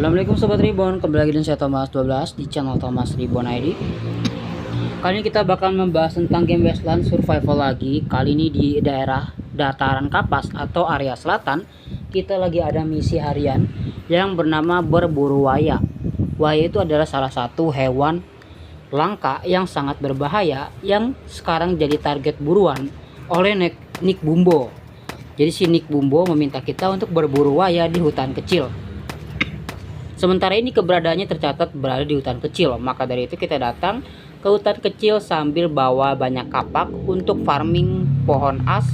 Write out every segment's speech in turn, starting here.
Assalamualaikum Sobat Ribbon, kembali lagi dengan saya Thomas 12 di channel Thomas Ribbon ID. Kali ini kita bakal membahas tentang game Wasteland Survival lagi. Kali ini di daerah dataran Kapas atau area selatan. Kita lagi ada misi harian yang bernama berburu waya. Waya itu adalah salah satu hewan langka yang sangat berbahaya yang sekarang jadi target buruan oleh Nick Bumbo. Jadi si Nick Bumbo meminta kita untuk berburu waya di hutan kecil. Sementara ini keberadaannya tercatat berada di hutan kecil, maka dari itu kita datang ke hutan kecil sambil bawa banyak kapak untuk farming pohon as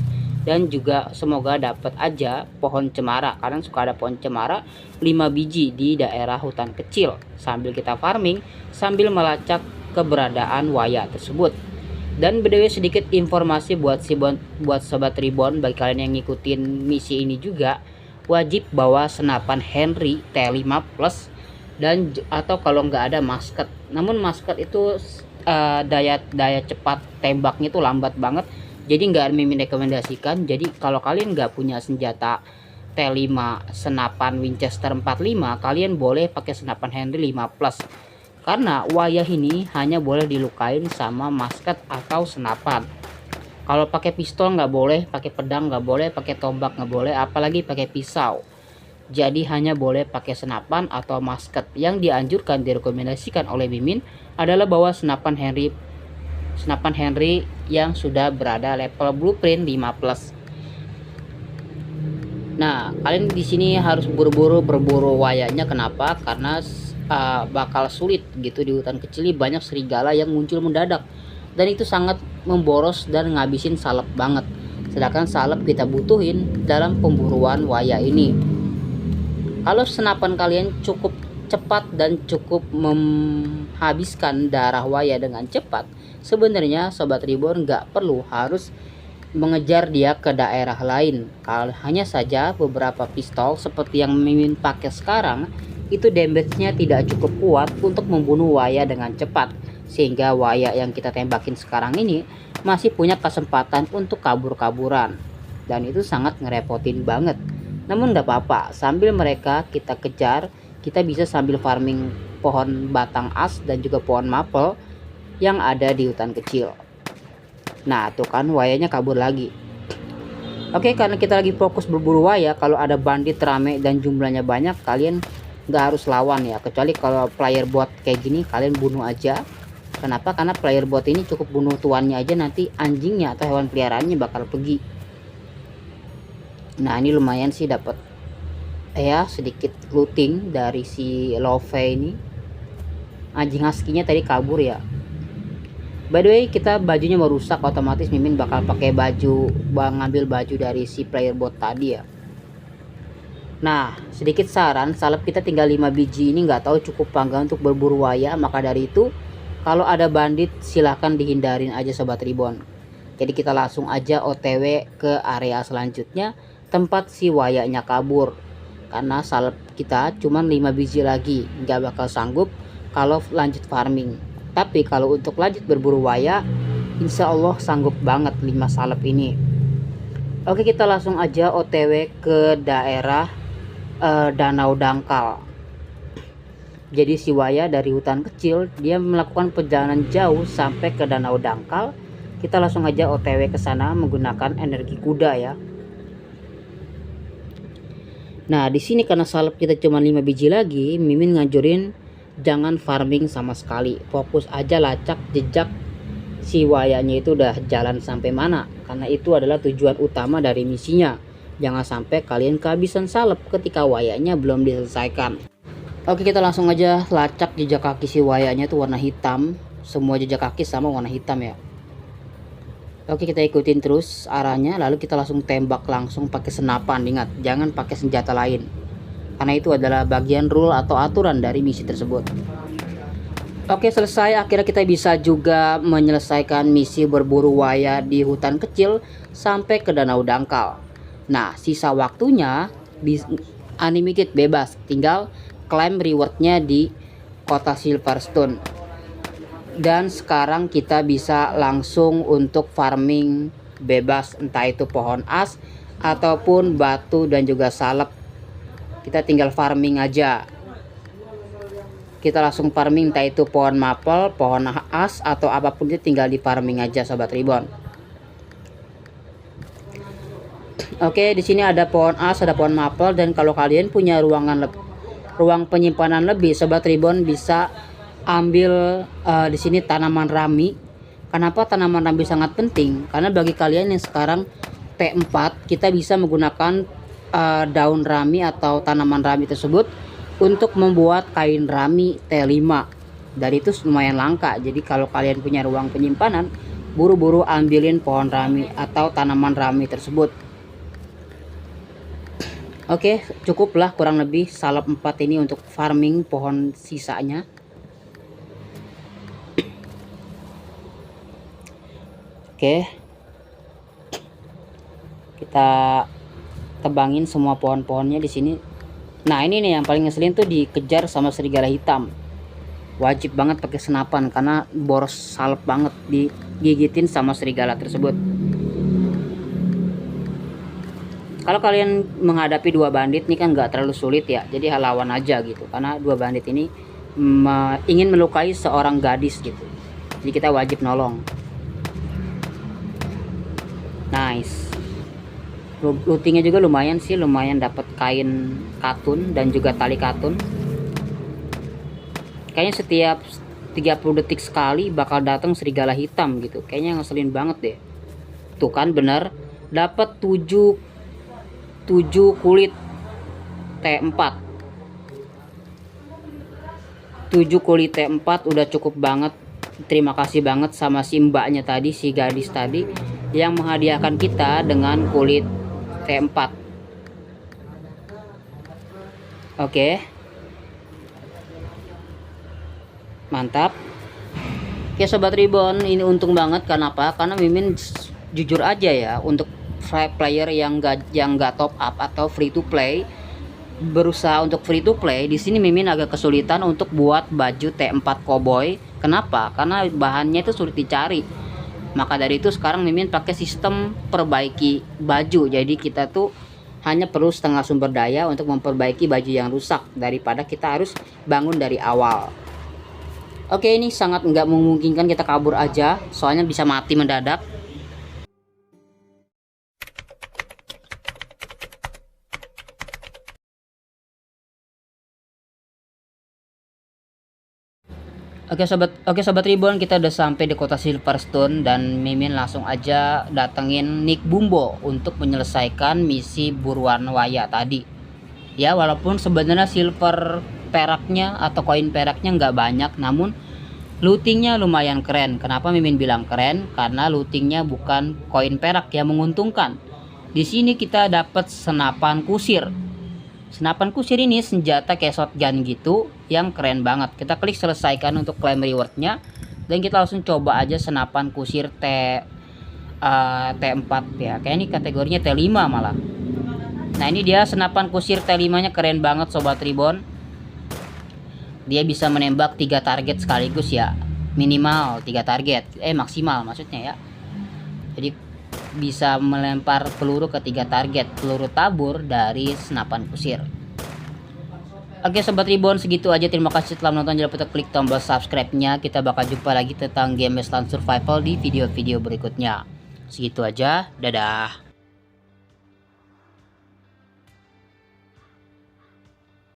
dan juga semoga dapat aja pohon cemara, karena suka ada pohon cemara 5 biji di daerah hutan kecil. Sambil kita farming, sambil melacak keberadaan waya tersebut. Dan btw sedikit informasi buat Sobat Ribbon, bagi kalian yang ngikutin misi ini juga wajib bawa senapan Henry T5 Plus dan atau kalau nggak ada musket. Namun musket itu daya cepat tembaknya itu lambat banget, jadi nggak mimin rekomendasikan. Jadi kalau kalian nggak punya senjata T5 senapan Winchester 45, kalian boleh pakai senapan Henry 5 Plus, karena wayah ini hanya boleh dilukain sama musket atau senapan. Kalau pakai pistol nggak boleh, pakai pedang nggak boleh, pakai tombak nggak boleh, apalagi pakai pisau. Jadi hanya boleh pakai senapan atau musket. Yang dianjurkan, direkomendasikan oleh Mimin adalah bawa senapan Henry yang sudah berada level blueprint 5 plus. Nah, kalian di sini harus berburu wayanya. Kenapa? Karena bakal sulit gitu di hutan kecil. Banyak serigala yang muncul mendadak, dan itu sangat memboros dan ngabisin salep banget. Sedangkan salep kita butuhin dalam pemburuan waya ini. Kalau senapan kalian cukup cepat dan cukup menghabiskan darah waya dengan cepat, sebenarnya Sobat Ribbon nggak perlu harus mengejar dia ke daerah lain. Hanya saja beberapa pistol seperti yang Mimin pakai sekarang itu damage-nya tidak cukup kuat untuk membunuh waya dengan cepat, sehingga waya yang kita tembakin sekarang ini masih punya kesempatan untuk kabur-kaburan, dan itu sangat ngerepotin banget. Namun nggak apa-apa, sambil mereka kita kejar, kita bisa sambil farming pohon batang as dan juga pohon maple yang ada di hutan kecil. Nah tuh kan wayanya kabur lagi. Oke, karena kita lagi fokus berburu waya, kalau ada bandit rame dan jumlahnya banyak, kalian nggak harus lawan ya, kecuali kalau player bot kayak gini kalian bunuh aja. Kenapa? Karena player bot ini cukup bunuh tuannya aja, nanti anjingnya atau hewan peliharaannya bakal pergi. Nah ini lumayan sih dapat ya sedikit looting dari si Love ini. Anjing husky-nya tadi kabur ya. By the way, kita bajunya mau rusak, otomatis Mimin bakal pakai baju, ngambil baju dari si player bot tadi ya. Nah, sedikit saran, salep kita tinggal 5 biji ini, nggak tahu cukup apa untuk berburu waya. Maka dari itu, kalau ada bandit silahkan dihindarin aja Sobat Ribbon. Jadi kita langsung aja OTW ke area selanjutnya, tempat si wayanya kabur. Karena salep kita cuma 5 biji lagi, nggak bakal sanggup kalau lanjut farming. Tapi kalau untuk lanjut berburu waya, insya Allah sanggup banget 5 salep ini. Oke, kita langsung aja OTW ke daerah Danau Dangkal. Jadi si waya dari hutan kecil dia melakukan perjalanan jauh sampai ke Danau Dangkal. Kita langsung aja OTW ke sana menggunakan energi kuda ya. Nah di sini karena salep kita cuma 5 biji lagi, Mimin ngajurin jangan farming sama sekali, fokus aja lacak jejak si wayanya itu udah jalan sampai mana, karena itu adalah tujuan utama dari misinya. Jangan sampai kalian kehabisan salep ketika wayanya belum diselesaikan. Oke, kita langsung aja lacak jejak kaki si wayanya itu warna hitam. Semua jejak kaki sama warna hitam ya. Oke, kita ikutin terus arahnya, lalu kita langsung tembak langsung pakai senapan. Ingat, jangan pakai senjata lain, karena itu adalah bagian rule atau aturan dari misi tersebut. Oke, selesai. Akhirnya kita bisa juga menyelesaikan misi berburu waya di hutan kecil sampai ke Danau Dangkal. Nah, sisa waktunya unlimited bebas, tinggal claim rewardnya di kota Silverstone. Dan sekarang kita bisa langsung untuk farming bebas, entah itu pohon as ataupun batu dan juga salep. Kita tinggal farming aja. kita langsung farming, entah itu pohon maple, pohon as, atau apapun itu tinggal di farming aja Sobat Ribbon. Oke, di sini ada pohon as, ada pohon maple, dan kalau kalian punya ruang penyimpanan lebih, Sobat Ribbon bisa ambil di sini tanaman rami. Kenapa tanaman rami sangat penting? Karena bagi kalian yang sekarang T4, kita bisa menggunakan daun rami atau tanaman rami tersebut untuk membuat kain rami T5. Dari itu lumayan langka. Jadi kalau kalian punya ruang penyimpanan, buru-buru ambilin pohon rami atau tanaman rami tersebut. Oke, cukuplah kurang lebih salep 4 ini untuk farming pohon sisanya. Oke, kita tebangin semua pohon-pohonnya di sini. Nah, ini nih yang paling ngeselin tuh dikejar sama serigala hitam. Wajib banget pakai senapan karena boros salep banget digigitin sama serigala tersebut. Kalau kalian menghadapi dua bandit nih kan nggak terlalu sulit ya, jadi lawan aja gitu. Karena dua bandit ini ingin melukai seorang gadis gitu. Jadi kita wajib nolong. Nice. Lootingnya juga lumayan sih, lumayan dapat kain katun dan juga tali katun. Kayaknya setiap 30 detik sekali bakal datang serigala hitam gitu. Kayaknya ngeselin banget deh. Tuh kan bener, dapat 7 kulit T4. 7 kulit T4 udah cukup banget. Terima kasih banget sama si mbaknya tadi, si gadis tadi yang menghadiahkan kita dengan kulit T4. Oke. Mantap. Oke Sobat Ribbon, ini untung banget. Kenapa? Karena Mimin jujur aja ya, untuk player yang nggak top up atau free to play, berusaha untuk free to play di sini Mimin agak kesulitan untuk buat baju T4 cowboy. Kenapa? Karena bahannya itu sulit dicari. Maka dari itu sekarang Mimin pakai sistem perbaiki baju. Jadi kita tuh hanya perlu setengah sumber daya untuk memperbaiki baju yang rusak daripada kita harus bangun dari awal. Oke, ini sangat nggak memungkinkan kita kabur aja, soalnya bisa mati mendadak. Oke sobat Ribbon, kita udah sampai di kota Silverstone dan Mimin langsung aja datengin Nick Bumbo untuk menyelesaikan misi buruan waya tadi. Ya walaupun sebenarnya silver peraknya atau koin peraknya nggak banyak, namun lootingnya lumayan keren. Kenapa Mimin bilang keren? Karena lootingnya bukan koin perak yang menguntungkan. Di sini kita dapat senapan kusir. Senapan kusir ini senjata kayak shotgun gitu yang keren banget. Kita klik selesaikan untuk claim rewardnya dan kita langsung coba aja senapan kusir T4 ya. Kayak ini kategorinya T5 malah. Nah ini dia senapan kusir T5 nya keren banget Sobat Ribbon. Dia bisa menembak 3 target sekaligus ya. Minimal 3 target. Maksimal maksudnya ya. Jadi bisa melempar peluru ke 3 target, peluru tabur dari senapan kusir. Oke Sobat Ribbon, segitu aja. Terima kasih telah menonton. Jangan lupa klik tombol subscribe-nya. Kita bakal jumpa lagi tentang game Westland Survival di video-video berikutnya. Segitu aja, dadah.